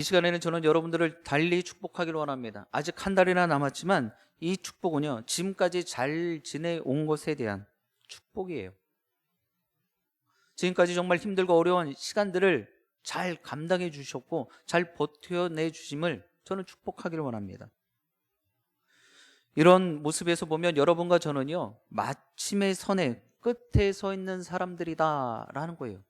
이 시간에는 저는 여러분들을 달리 축복하기를 원합니다. 아직 한 달이나 남았지만 이 축복은요, 지금까지 잘 지내온 것에 대한 축복이에요. 지금까지 정말 힘들고 어려운 시간들을 잘 감당해 주셨고 잘 버텨내 주심을 저는 축복하기를 원합니다. 이런 모습에서 보면 여러분과 저는요, 마침의 선의 끝에 서 있는 사람들이다라는 거예요.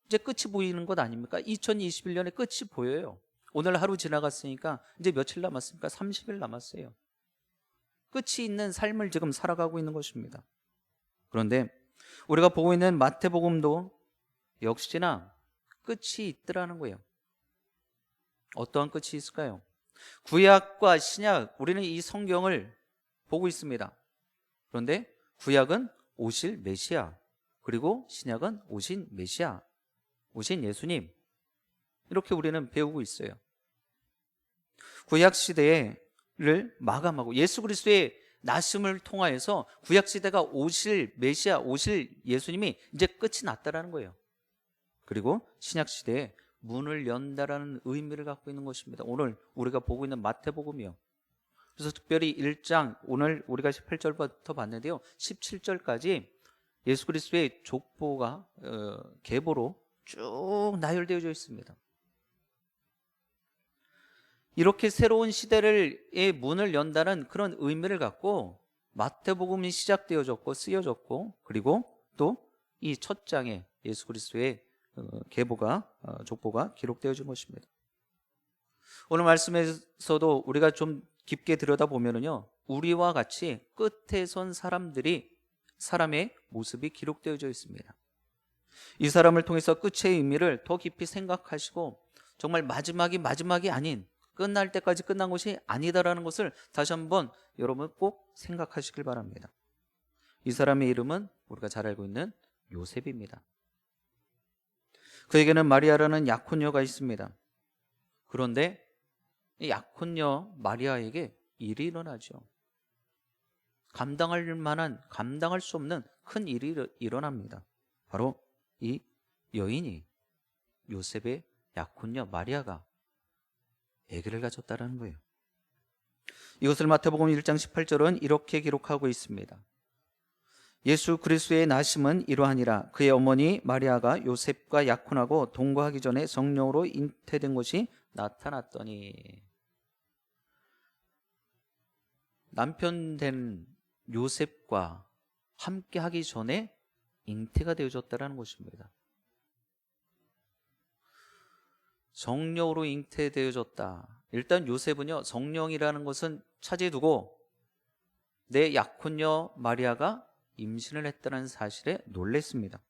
이제 끝이 보이는 것 아닙니까? 2021년의 끝이 보여요. 오늘 하루 지나갔으니까 이제 며칠 남았습니까? 30일 남았어요. 끝이 있는 삶을 지금 살아가고 있는 것입니다. 그런데 우리가 보고 있는 마태복음도 역시나 끝이 있더라는 거예요. 어떠한 끝이 있을까요? 구약과 신약, 우리는 이 성경을 보고 있습니다. 그런데 구약은 오실 메시아, 그리고 신약은 오신 메시아, 오신 예수님, 이렇게 우리는 배우고 있어요. 구약 시대를 마감하고 예수 그리스도의 나심을 통하여서 구약 시대가 오실 메시아, 오실 예수님이 이제 끝이 났다라는 거예요. 그리고 신약 시대에 문을 연다라는 의미를 갖고 있는 것입니다. 오늘 우리가 보고 있는 마태복음이요. 그래서 특별히 1장, 오늘 우리가 18절부터 봤는데요, 17절까지 예수 그리스도의 족보가 계보로 쭉 나열되어져 있습니다. 이렇게 새로운 시대의 문을 연다는 그런 의미를 갖고 마태복음이 시작되어졌고 쓰여졌고, 그리고 또 이 첫 장에 예수 그리스도의 계보가 족보가 기록되어진 것입니다. 오늘 말씀에서도 우리가 좀 깊게 들여다보면요, 우리와 같이 끝에 선 사람의 모습이 기록되어져 있습니다. 이 사람을 통해서 끝의 의미를 더 깊이 생각하시고 정말 마지막이 아닌, 끝날 때까지 끝난 것이 아니다라는 것을 다시 한번 여러분 꼭 생각하시길 바랍니다. 이 사람의 이름은 우리가 잘 알고 있는 요셉입니다. 그에게는 마리아라는 약혼녀가 있습니다. 그런데 이 약혼녀 마리아에게 일이 일어나죠. 감당할 수 없는 큰 일이 일어납니다. 바로 이 여인이, 요셉의 약혼녀 마리아가 아기를 가졌다는 거예요. 이것을 마태복음 1장 18절은 이렇게 기록하고 있습니다. 예수 그리스도의 나심은 이러하니라. 그의 어머니 마리아가 요셉과 약혼하고 동거하기 전에 성령으로 잉태된 것이 나타났더니, 남편 된 요셉과 함께 하기 전에 잉태가 되어졌다는 것입니다. 성령으로 잉태되어졌다. 일단 요셉은요, 성령이라는 것은 차지해 두고 내 약혼녀 마리아가 임신을 했다는 사실에 놀랬습니다.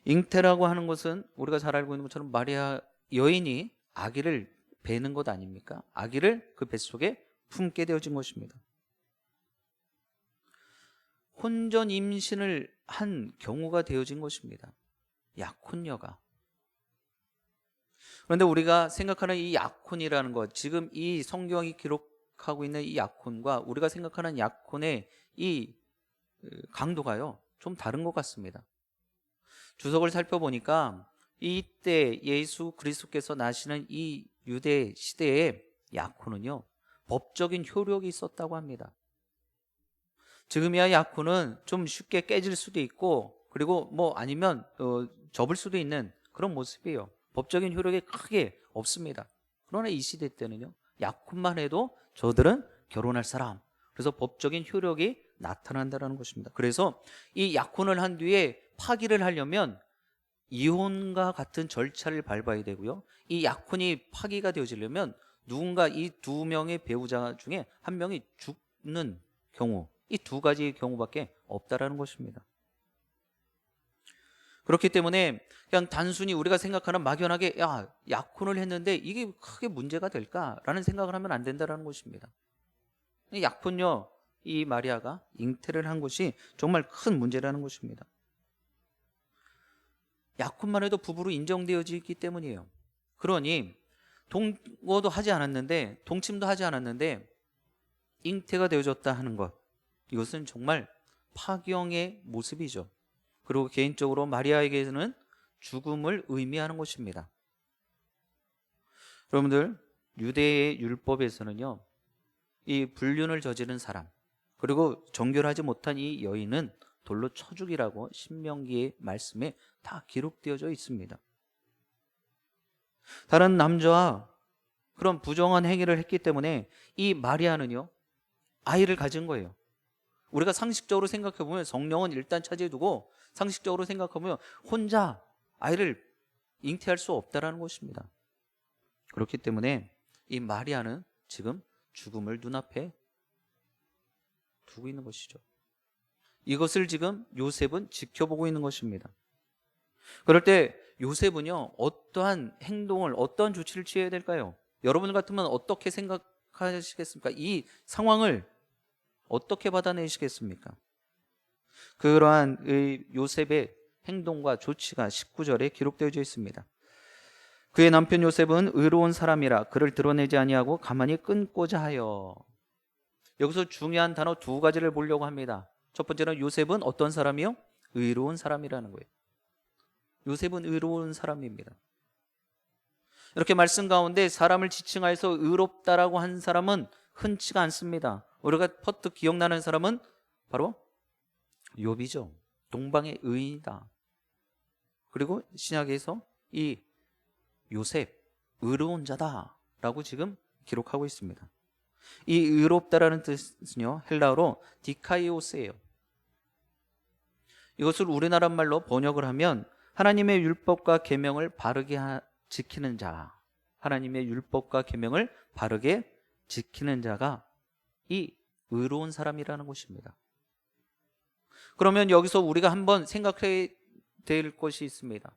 잉태라고 하는 것은 우리가 잘 알고 있는 것처럼 마리아 여인이 아기를 배는 것 아닙니까? 아기를 그 뱃속에 품게 되어진 것입니다. 혼전 임신을 한 경우가 되어진 것입니다. 약혼녀가. 그런데 우리가 생각하는 이 약혼이라는 것, 지금 이 성경이 기록하고 있는 이 약혼과 우리가 생각하는 약혼의 이 강도가요, 좀 다른 것 같습니다. 주석을 살펴보니까 이때 예수 그리스도께서 나시는 이 유대 시대의 약혼은요, 법적인 효력이 있었다고 합니다. 지금이야 약혼은 좀 쉽게 깨질 수도 있고, 그리고 뭐 아니면 접을 수도 있는 그런 모습이에요. 법적인 효력이 크게 없습니다. 그러나 이 시대 때는요, 약혼만 해도 저들은 결혼할 사람, 그래서 법적인 효력이 나타난다는 것입니다. 그래서 이 약혼을 한 뒤에 파기를 하려면 이혼과 같은 절차를 밟아야 되고요, 이 약혼이 파기가 되어지려면 누군가 이 두 명의 배우자 중에 한 명이 죽는 경우, 이 두 가지 경우밖에 없다라는 것입니다. 그렇기 때문에 그냥 단순히 우리가 생각하는 막연하게 약혼을 했는데 이게 크게 문제가 될까라는 생각을 하면 안 된다는 것입니다. 약혼녀 이 마리아가 잉태를 한 것이 정말 큰 문제라는 것입니다. 약혼만 해도 부부로 인정되어지기 때문이에요. 그러니 동거도 하지 않았는데, 동침도 하지 않았는데 잉태가 되어졌다 하는 것, 이것은 정말 파경의 모습이죠. 그리고 개인적으로 마리아에게는 죽음을 의미하는 것입니다. 여러분들, 유대의 율법에서는요, 이 불륜을 저지른 사람, 그리고 정결하지 못한 이 여인은 돌로 쳐 죽이라고 신명기의 말씀에 다 기록되어져 있습니다. 다른 남자와 그런 부정한 행위를 했기 때문에 이 마리아는요, 아이를 가진 거예요. 우리가 상식적으로 생각해 보면 성령은 일단 차지해 두고 상식적으로 생각하면 혼자 아이를 잉태할 수 없다라는 것입니다. 그렇기 때문에 이 마리아는 지금 죽음을 눈앞에 두고 있는 것이죠. 이것을 지금 요셉은 지켜보고 있는 것입니다. 그럴 때 요셉은요, 어떠한 행동을, 어떠한 조치를 취해야 될까요? 여러분 같으면 어떻게 생각하시겠습니까? 이 상황을 어떻게 받아내시겠습니까? 그러한 요셉의 행동과 조치가 19절에 기록되어 있습니다. 그의 남편 요셉은 의로운 사람이라 그를 드러내지 아니하고 가만히 끊고자 하여. 여기서 중요한 단어 두 가지를 보려고 합니다. 첫 번째는 요셉은 어떤 사람이요? 의로운 사람이라는 거예요. 요셉은 의로운 사람입니다. 이렇게 말씀 가운데 사람을 지칭하여서 의롭다라고 한 사람은 흔치가 않습니다. 우리가 퍼뜩 기억나는 사람은 바로 욥이죠. 동방의 의인이다. 그리고 신약에서 이 요셉, 의로운 자다라고 지금 기록하고 있습니다. 이 의롭다라는 뜻은요, 헬라어로 디카이오스예요. 이것을 우리나라 말로 번역을 하면 하나님의 율법과 계명을 바르게 지키는 자, 하나님의 율법과 계명을 바르게 지키는 자가 이 의로운 사람이라는 것입니다. 그러면 여기서 우리가 한번 생각해야 될 것이 있습니다.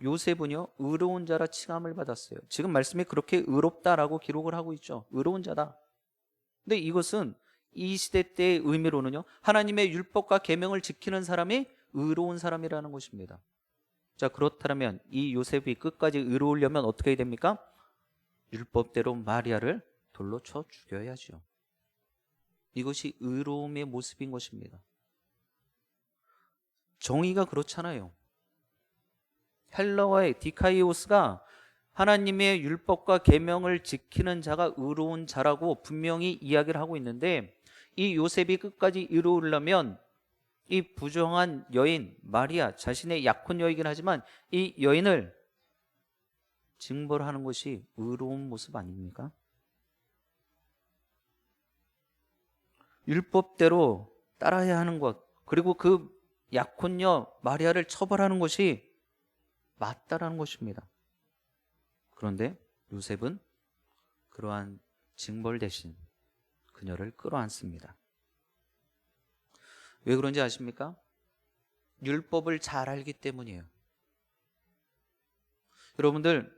요셉은요, 의로운 자라 칭함을 받았어요. 지금 말씀에 그렇게 의롭다라고 기록을 하고 있죠. 의로운 자다. 근데 이것은 이 시대 때의 의미로는요, 하나님의 율법과 계명을 지키는 사람이 의로운 사람이라는 것입니다. 자, 그렇다면 이 요셉이 끝까지 의로우려면 어떻게 해야 됩니까? 율법대로 마리아를 돌로 쳐 죽여야죠. 이것이 의로움의 모습인 것입니다. 정의가 그렇잖아요. 헬라어의 디카이오스가 하나님의 율법과 계명을 지키는 자가 의로운 자라고 분명히 이야기를 하고 있는데, 이 요셉이 끝까지 의로우려면 이 부정한 여인 마리아, 자신의 약혼녀이긴 하지만 이 여인을 징벌하는 것이 의로운 모습 아닙니까? 율법대로 따라야 하는 것, 그리고 그 약혼녀 마리아를 처벌하는 것이 맞다라는 것입니다. 그런데 요셉은 그러한 징벌 대신 그녀를 끌어안습니다. 왜 그런지 아십니까? 율법을 잘 알기 때문이에요. 여러분들,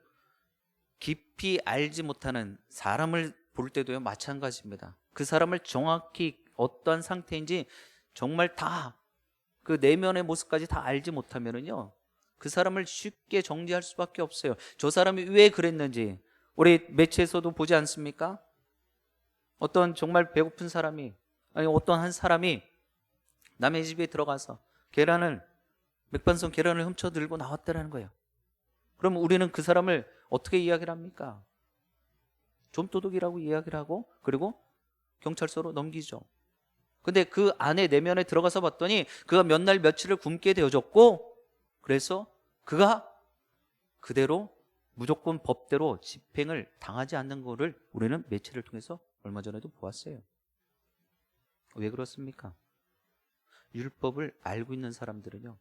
깊이 알지 못하는 사람을 볼 때도요, 마찬가지입니다. 그 사람을 정확히 어떤 상태인지 정말 다 그 내면의 모습까지 다 알지 못하면은요, 그 사람을 쉽게 정죄할 수밖에 없어요. 저 사람이 왜 그랬는지 우리 매체에서도 보지 않습니까? 어떤 정말 배고픈 사람이, 아니 어떤 한 사람이 남의 집에 들어가서 맥반석 계란을 훔쳐 들고 나왔다라는 거예요. 그럼 우리는 그 사람을 어떻게 이야기를 합니까? 좀도둑이라고 이야기를 하고, 그리고 경찰서로 넘기죠. 근데 그 안에 내면에 들어가서 봤더니 그가 몇 날 며칠을 굶게 되어졌고, 그래서 그가 그대로 무조건 법대로 집행을 당하지 않는 거를 우리는 매체를 통해서 얼마 전에도 보았어요. 왜 그렇습니까? 율법을 알고 있는 사람들은요,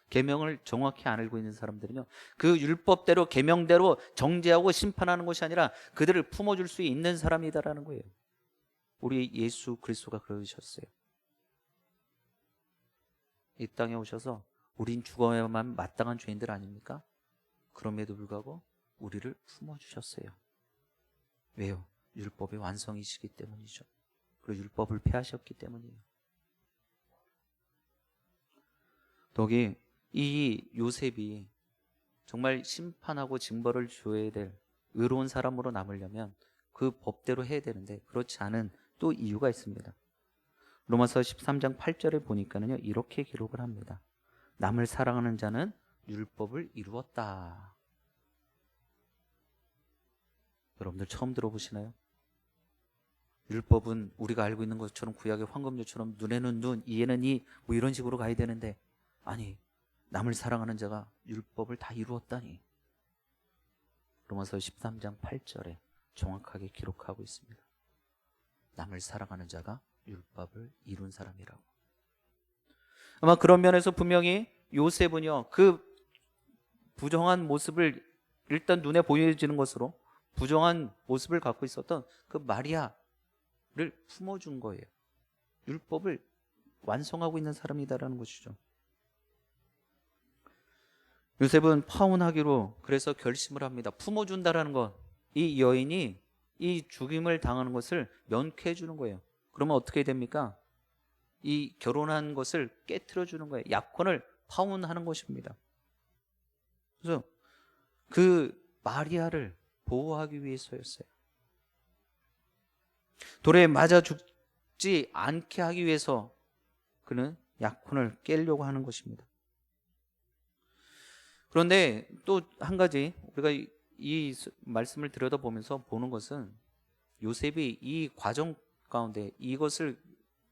계명을 정확히 안 알고 있는 사람들은요, 그 율법대로 계명대로 정죄하고 심판하는 것이 아니라 그들을 품어줄 수 있는 사람이다라는 거예요. 우리 예수 그리스도가 그러셨어요. 이 땅에 오셔서 우린 죽어야만 마땅한 죄인들 아닙니까? 그럼에도 불구하고 우리를 품어주셨어요. 왜요? 율법의 완성이시기 때문이죠. 그리고 율법을 폐하셨기 때문이에요. 더기 이 요셉이 정말 심판하고 징벌을 줘야 될 의로운 사람으로 남으려면 그 법대로 해야 되는데, 그렇지 않은 또 이유가 있습니다. 로마서 13장 8절에 보니까는요, 이렇게 기록을 합니다. 남을 사랑하는 자는 율법을 이루었다. 여러분들 처음 들어보시나요? 율법은 우리가 알고 있는 것처럼 구약의 황금률처럼 눈에는 눈, 이에는 이, 뭐 이런 식으로 가야 되는데, 아니, 남을 사랑하는 자가 율법을 다 이루었다니. 로마서 13장 8절에 정확하게 기록하고 있습니다. 남을 사랑하는 자가 율법을 이룬 사람이라고. 아마 그런 면에서 분명히 요셉은요, 그 부정한 모습을 일단 눈에 보여지는 것으로 부정한 모습을 갖고 있었던 그 마리아를 품어준 거예요. 율법을 완성하고 있는 사람이다라는 것이죠. 요셉은 파혼하기로 그래서 결심을 합니다. 품어준다라는 것, 이 여인이 이 죽임을 당하는 것을 면쾌해 주는 거예요. 그러면 어떻게 됩니까? 이 결혼한 것을 깨트려 주는 거예요. 약혼을 파혼하는 것입니다. 그래서 그 마리아를 보호하기 위해서였어요. 돌에 맞아 죽지 않게 하기 위해서 그는 약혼을 깨려고 하는 것입니다. 그런데 또 한 가지 우리가 이 말씀을 들여다보면서 보는 것은 요셉이 이 과정 가운데 이것을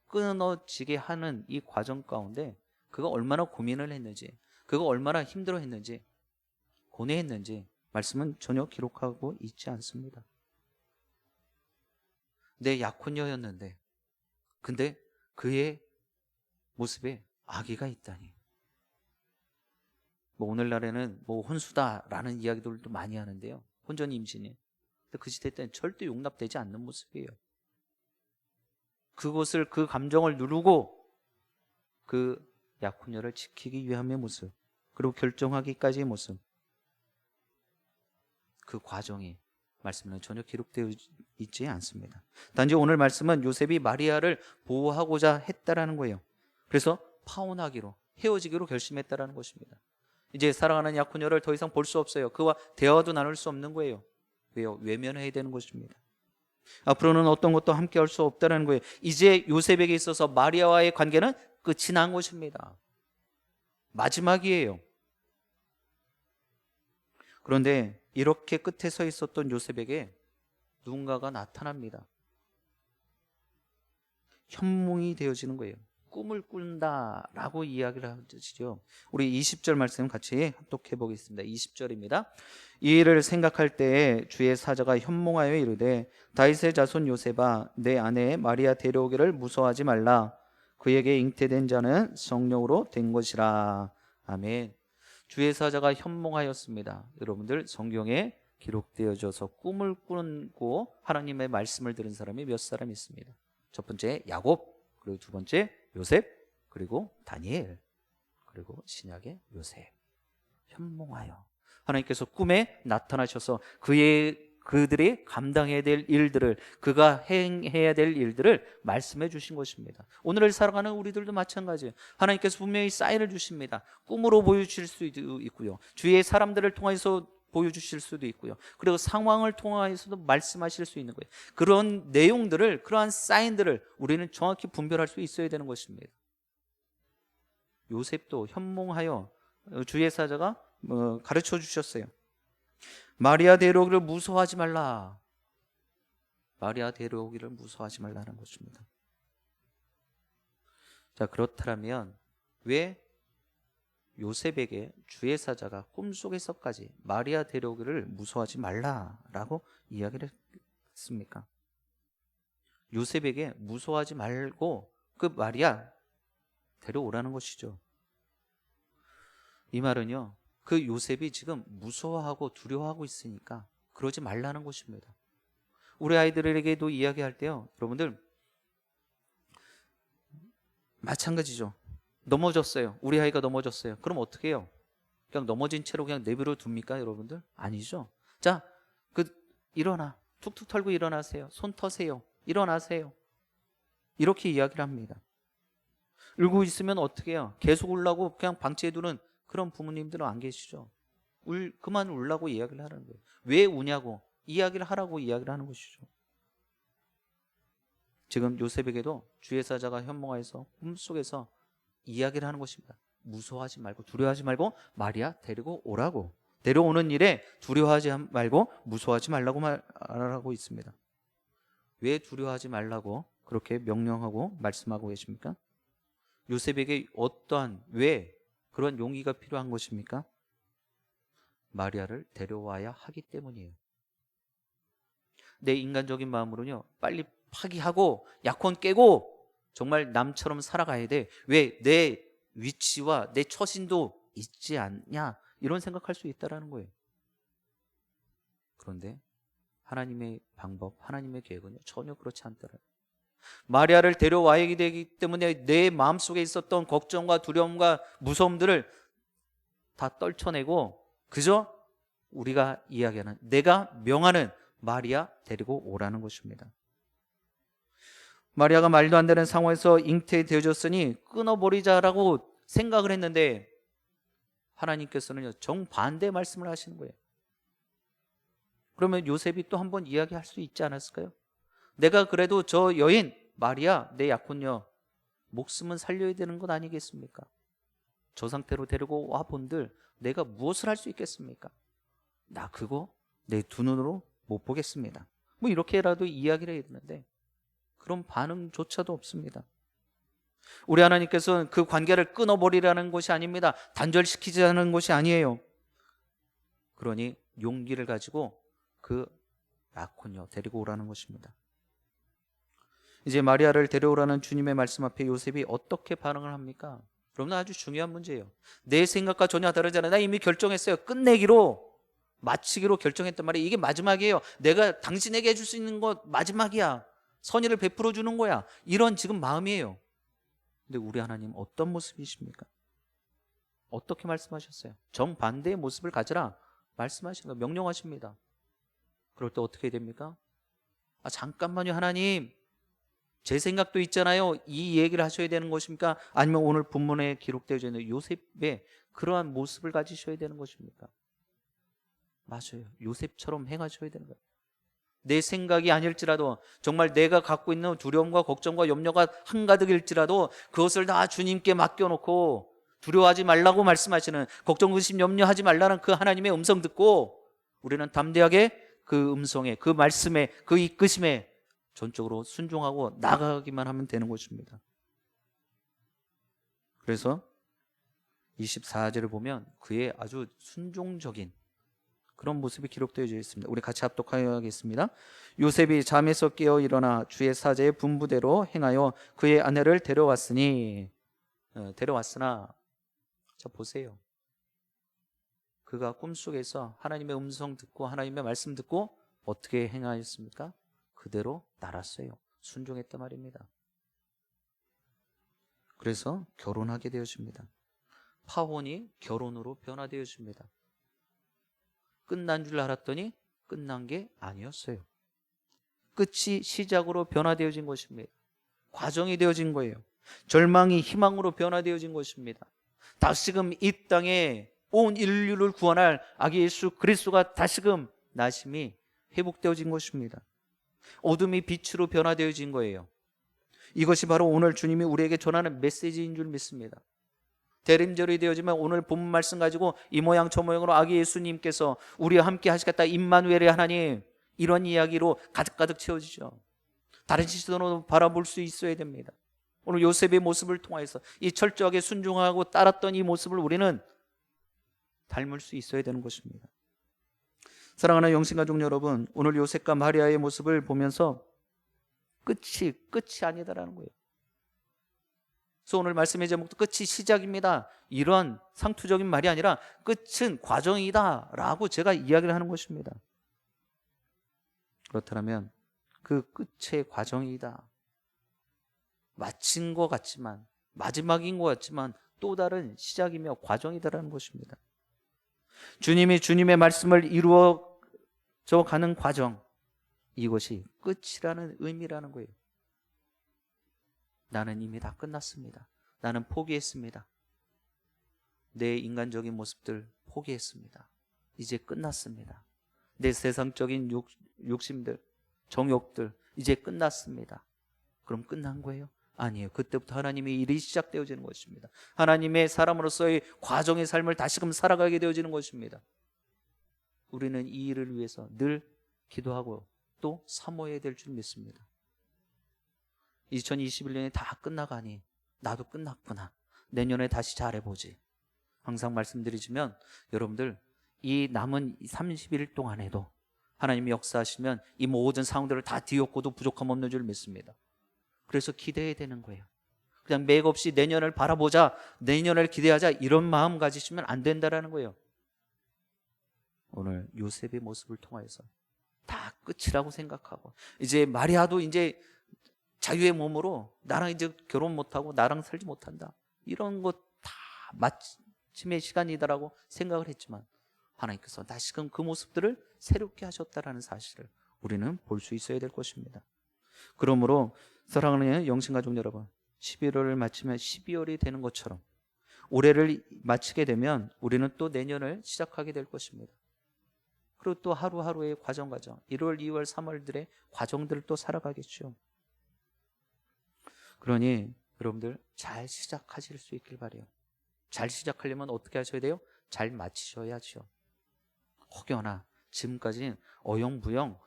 끊어지게 하는 이 과정 가운데 그가 얼마나 고민을 했는지, 그가 얼마나 힘들어했는지, 고뇌했는지 말씀은 전혀 기록하고 있지 않습니다. 내 약혼녀였는데 근데 그의 모습에 아기가 있다니. 뭐 오늘날에는 뭐 혼수다라는 이야기들도 많이 하는데요. 혼전 임신이. 근데 그 시대 때는 절대 용납되지 않는 모습이에요. 그것을 그 감정을 누르고 그 약혼녀를 지키기 위함의 모습, 그리고 결정하기까지의 모습, 그 과정이 말씀은 전혀 기록되어 있지 않습니다. 단지 오늘 말씀은 요셉이 마리아를 보호하고자 했다라는 거예요. 그래서 파혼하기로, 헤어지기로 결심했다라는 것입니다. 이제 사랑하는 약혼녀를 더 이상 볼 수 없어요. 그와 대화도 나눌 수 없는 거예요. 왜요? 외면해야 되는 것입니다. 앞으로는 어떤 것도 함께 할 수 없다는 거예요. 이제 요셉에게 있어서 마리아와의 관계는 끝이 난 것입니다. 마지막이에요. 그런데 이렇게 끝에 서 있었던 요셉에게 누군가가 나타납니다. 현몽이 되어지는 거예요. 꿈을 꾼다라고 이야기를 하시죠. 우리 20절 말씀 같이 합독해 보겠습니다. 20절입니다. 이 일을 생각할 때에 주의 사자가 현몽하여 이르되 다윗의 자손 요셉아 내 아내 마리아 데려오기를 무서워하지 말라. 그에게 잉태된 자는 성령으로 된 것이라. 아멘. 주의 사자가 현몽하였습니다. 여러분들 성경에 기록되어져서 꿈을 꾸고 하나님의 말씀을 들은 사람이 몇 사람 있습니다. 첫 번째 야곱, 그리고 두 번째 요셉, 그리고 다니엘, 그리고 신약의 요셉. 현몽하여 하나님께서 꿈에 나타나셔서 그들이 감당해야 될 일들을, 그가 행해야 될 일들을 말씀해 주신 것입니다. 오늘을 살아가는 우리들도 마찬가지예요. 하나님께서 분명히 사인을 주십니다. 꿈으로 보여주실 수도 있고요, 주위의 사람들을 통해서 보여주실 수도 있고요, 그리고 상황을 통해서도 말씀하실 수 있는 거예요. 그런 내용들을, 그러한 사인들을 우리는 정확히 분별할 수 있어야 되는 것입니다. 요셉도 현몽하여 주의 사자가 가르쳐 주셨어요. 마리아 데려오기를 무서워하지 말라. 마리아 데려오기를 무서워하지 말라는 것입니다. 자, 그렇다면 왜 요셉에게 주의 사자가 꿈속에서까지 마리아 데려오기를 무서워하지 말라라고 이야기를 했습니까? 요셉에게 무서워하지 말고 그 마리아 데려오라는 것이죠. 이 말은요, 그 요셉이 지금 무서워하고 두려워하고 있으니까 그러지 말라는 것입니다. 우리 아이들에게도 이야기할 때요, 여러분들 마찬가지죠. 넘어졌어요. 우리 아이가 넘어졌어요. 그럼 어떻게 해요? 그냥 넘어진 채로 그냥 내버려 둡니까, 여러분들? 아니죠. 자, 일어나. 툭툭 털고 일어나세요. 손 터세요. 일어나세요. 이렇게 이야기를 합니다. 울고 있으면 어떻게 해요? 계속 울라고 그냥 방치해두는 그런 부모님들은 안 계시죠. 그만 울라고 이야기를 하는 거예요. 왜 우냐고 이야기를 하라고 이야기를 하는 것이죠. 지금 요셉에게도 주의 사자가 현몽하여서 꿈속에서 이야기를 하는 것입니다. 무서워하지 말고 두려워하지 말고 마리아 데리고 오라고. 데려오는 일에 두려워하지 말고 무서워하지 말라고 말하고 있습니다. 왜 두려워하지 말라고 그렇게 명령하고 말씀하고 계십니까? 요셉에게 왜 그런 용기가 필요한 것입니까? 마리아를 데려와야 하기 때문이에요. 내 인간적인 마음으로는요, 빨리 파기하고 약혼 깨고 정말 남처럼 살아가야 돼. 왜? 내 위치와 내 처신도 있지 않냐? 이런 생각할 수 있다는 거예요. 그런데 하나님의 방법, 하나님의 계획은요, 전혀 그렇지 않더라고요. 마리아를 데려와야 되기 때문에 내 마음속에 있었던 걱정과 두려움과 무서움들을 다 떨쳐내고 그저 우리가 이야기하는, 내가 명하는 마리아 데리고 오라는 것입니다. 마리아가 말도 안 되는 상황에서 잉태되어졌으니 끊어버리자라고 생각을 했는데 하나님께서는 정반대의 말씀을 하시는 거예요. 그러면 요셉이 또 한번 이야기할 수 있지 않았을까요? 내가 그래도 저 여인 마리아 내 약혼녀 목숨은 살려야 되는 것 아니겠습니까? 저 상태로 데리고 와 본들 내가 무엇을 할 수 있겠습니까? 나 그거 내 두 눈으로 못 보겠습니다. 뭐 이렇게라도 이야기를 해야 되는데 그런 반응조차도 없습니다. 우리 하나님께서는 그 관계를 끊어버리라는 것이 아닙니다. 단절시키자는 것이 아니에요. 그러니 용기를 가지고 그 약혼녀 데리고 오라는 것입니다. 이제 마리아를 데려오라는 주님의 말씀 앞에 요셉이 어떻게 반응을 합니까? 여러분, 아주 중요한 문제예요. 내 생각과 전혀 다르잖아요. 나 이미 결정했어요. 끝내기로, 마치기로 결정했단 말이에요. 이게 마지막이에요. 내가 당신에게 해줄 수 있는 것 마지막이야. 선의를 베풀어 주는 거야. 이런 지금 마음이에요. 근데 우리 하나님 어떤 모습이십니까? 어떻게 말씀하셨어요? 정반대의 모습을 가지라 말씀하신 거, 명령하십니다. 그럴 때 어떻게 됩니까? 잠깐만요, 하나님. 제 생각도 있잖아요. 이 얘기를 하셔야 되는 것입니까? 아니면 오늘 본문에 기록되어 있는 요셉의 그러한 모습을 가지셔야 되는 것입니까? 맞아요. 요셉처럼 행하셔야 되는 거예요. 내 생각이 아닐지라도, 정말 내가 갖고 있는 두려움과 걱정과 염려가 한가득일지라도 그것을 다 주님께 맡겨놓고 두려워하지 말라고 말씀하시는, 걱정, 의심, 염려하지 말라는 그 하나님의 음성 듣고 우리는 담대하게 그 음성에, 그 말씀에, 그 이끄심에 전적으로 순종하고 나가기만 하면 되는 것입니다. 그래서 24절을 보면 그의 아주 순종적인 그런 모습이 기록되어 있습니다. 우리 같이 합독하겠습니다. 요셉이 잠에서 깨어 일어나 주의 사제의 분부대로 행하여 그의 아내를 데려왔으나, 자 보세요. 그가 꿈속에서 하나님의 음성 듣고 하나님의 말씀 듣고 어떻게 행하였습니까? 그대로 날았어요. 순종했단 말입니다. 그래서 결혼하게 되어집니다. 파혼이 결혼으로 변화되어집니다. 끝난 줄 알았더니 끝난 게 아니었어요. 끝이 시작으로 변화되어진 것입니다. 과정이 되어진 거예요. 절망이 희망으로 변화되어진 것입니다. 다시금 이 땅에 온 인류를 구원할 아기 예수 그리스도가 다시금 나심이 회복되어진 것입니다. 어둠이 빛으로 변화되어진 거예요. 이것이 바로 오늘 주님이 우리에게 전하는 메시지인 줄 믿습니다. 대림절이 되어지면 오늘 본문 말씀 가지고 이 모양 저 모양으로 아기 예수님께서 우리와 함께 하시겠다, 임마누엘의 하나님, 이런 이야기로 가득가득 채워지죠. 다른 시선으로 바라볼 수 있어야 됩니다. 오늘 요셉의 모습을 통해서 이 철저하게 순종하고 따랐던 이 모습을 우리는 닮을 수 있어야 되는 것입니다. 사랑하는 영신가족 여러분, 오늘 요셉과 마리아의 모습을 보면서 끝이 아니다라는 거예요. 그래서 오늘 말씀의 제목도 끝이 시작입니다, 이런 상투적인 말이 아니라 끝은 과정이다 라고 제가 이야기를 하는 것입니다. 그렇다면 그 끝의 과정이다, 마친 것 같지만, 마지막인 것 같지만 또 다른 시작이며 과정이다라는 것입니다. 주님이 주님의 말씀을 이루어져 가는 과정, 이것이 끝이라는 의미라는 거예요. 나는 이미 다 끝났습니다. 나는 포기했습니다. 내 인간적인 모습들 포기했습니다. 이제 끝났습니다. 내 세상적인 욕심들, 정욕들 이제 끝났습니다. 그럼 끝난 거예요? 아니에요. 그때부터 하나님의 일이 시작되어지는 것입니다. 하나님의 사람으로서의 과정의 삶을 다시금 살아가게 되어지는 것입니다. 우리는 이 일을 위해서 늘 기도하고 또 사모해야 될 줄 믿습니다. 2021년이 다 끝나가니 나도 끝났구나. 내년에 다시 잘해보지. 항상 말씀드리지만 여러분들 이 남은 30일 동안에도 하나님이 역사하시면 이 모든 상황들을 다 뒤엎고도 부족함 없는 줄 믿습니다. 그래서 기대해야 되는 거예요. 그냥 맥없이 내년을 바라보자, 내년을 기대하자 이런 마음 가지시면 안 된다라는 거예요. 오늘 요셉의 모습을 통하여서 다 끝이라고 생각하고 이제 마리아도 이제 자유의 몸으로 나랑 이제 결혼 못하고 나랑 살지 못한다. 이런 것 다 마침의 시간이다라고 생각을 했지만 하나님께서 다시금 그 모습들을 새롭게 하셨다라는 사실을 우리는 볼 수 있어야 될 것입니다. 그러므로 사랑하는 영신가족 여러분, 11월을 마치면 12월이 되는 것처럼 올해를 마치게 되면 우리는 또 내년을 시작하게 될 것입니다. 그리고 또 하루하루의 과정 1월, 2월, 3월들의 과정들을 또 살아가겠죠. 그러니 여러분들 잘 시작하실 수 있길 바라요. 잘 시작하려면 어떻게 하셔야 돼요? 잘 마치셔야죠. 혹여나 지금까지 어영부영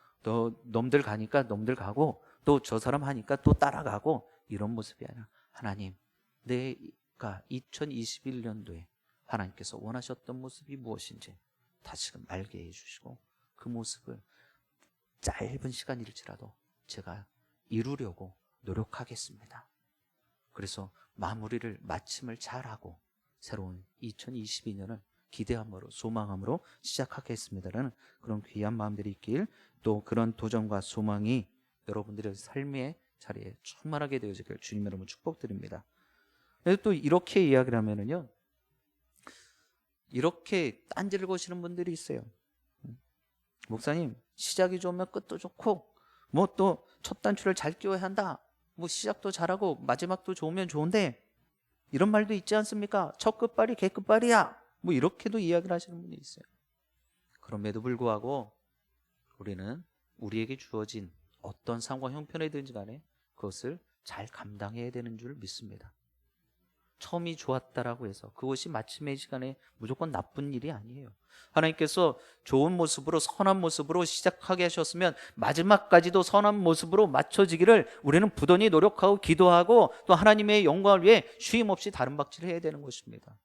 놈들 가니까 놈들 가고 또 저 사람 하니까 또 따라가고 이런 모습이 아니라 하나님, 내가 2021년도에 하나님께서 원하셨던 모습이 무엇인지 다시금 알게 해주시고 그 모습을 짧은 시간일지라도 제가 이루려고 노력하겠습니다. 그래서 마침을 잘하고 새로운 2022년을 기대함으로 소망함으로 시작하겠습니다라는 그런 귀한 마음들이 있길, 또 그런 도전과 소망이 여러분들의 삶의 자리에 충만하게 되어지길 주님 여러분 축복드립니다. 그래서 또 이렇게 이야기를 하면은요, 이렇게 딴지를 거시는 분들이 있어요. 목사님, 시작이 좋으면 끝도 좋고 뭐 또 첫 단추를 잘 끼워야 한다, 뭐 시작도 잘하고 마지막도 좋으면 좋은데 이런 말도 있지 않습니까? 첫 끝발이 개 끝발이야, 뭐 이렇게도 이야기를 하시는 분이 있어요. 그럼에도 불구하고 우리는 우리에게 주어진 어떤 상황 형편이든지 간에 그것을 잘 감당해야 되는 줄 믿습니다. 처음이 좋았다라고 해서 그것이 마침의 시간에 무조건 나쁜 일이 아니에요. 하나님께서 좋은 모습으로 선한 모습으로 시작하게 하셨으면 마지막까지도 선한 모습으로 맞춰지기를 우리는 부단히 노력하고 기도하고 또 하나님의 영광을 위해 쉼 없이 다른 박질을 해야 되는 것입니다.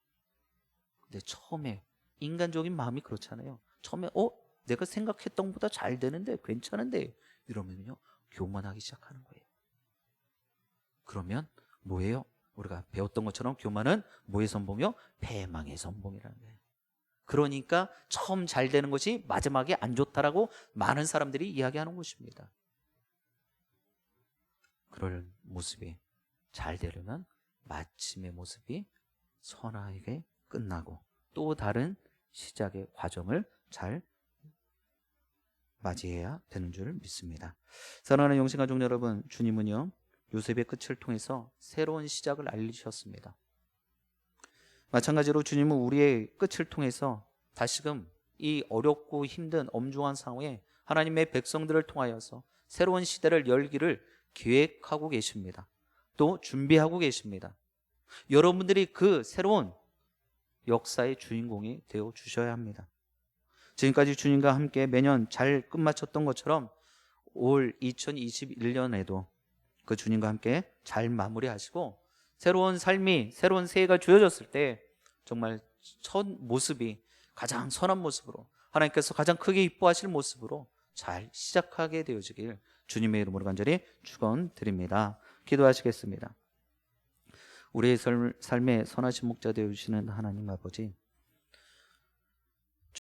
근데 처음에 인간적인 마음이 그렇잖아요. 처음에 내가 생각했던 것보다 잘 되는데 괜찮은데 이러면요 교만하기 시작하는 거예요. 그러면 뭐예요? 우리가 배웠던 것처럼 교만은 뭐의 선봉이요? 패망의 선봉이라는 거예요. 그러니까 처음 잘 되는 것이 마지막에 안 좋다라고 많은 사람들이 이야기하는 것입니다. 그럴 모습이 잘 되려면 마침의 모습이 선하게 끝나고 또 다른 시작의 과정을 잘 맞이해야 되는 줄 믿습니다. 사랑하는 영신가족 여러분, 주님은요 요셉의 끝을 통해서 새로운 시작을 알리셨습니다. 마찬가지로 주님은 우리의 끝을 통해서 다시금 이 어렵고 힘든 엄중한 상황에 하나님의 백성들을 통하여서 새로운 시대를 열기를 계획하고 계십니다. 또 준비하고 계십니다. 여러분들이 그 새로운 역사의 주인공이 되어 주셔야 합니다. 지금까지 주님과 함께 매년 잘 끝마쳤던 것처럼 올 2021년에도 그 주님과 함께 잘 마무리하시고 새로운 삶이, 새로운 새해가 주어졌을 때 정말 첫 모습이 가장 선한 모습으로 하나님께서 가장 크게 이뻐하실 모습으로 잘 시작하게 되어지길 주님의 이름으로 간절히 축원드립니다. 기도하시겠습니다. 우리의 삶의 선하신 목자 되어주시는 하나님 아버지,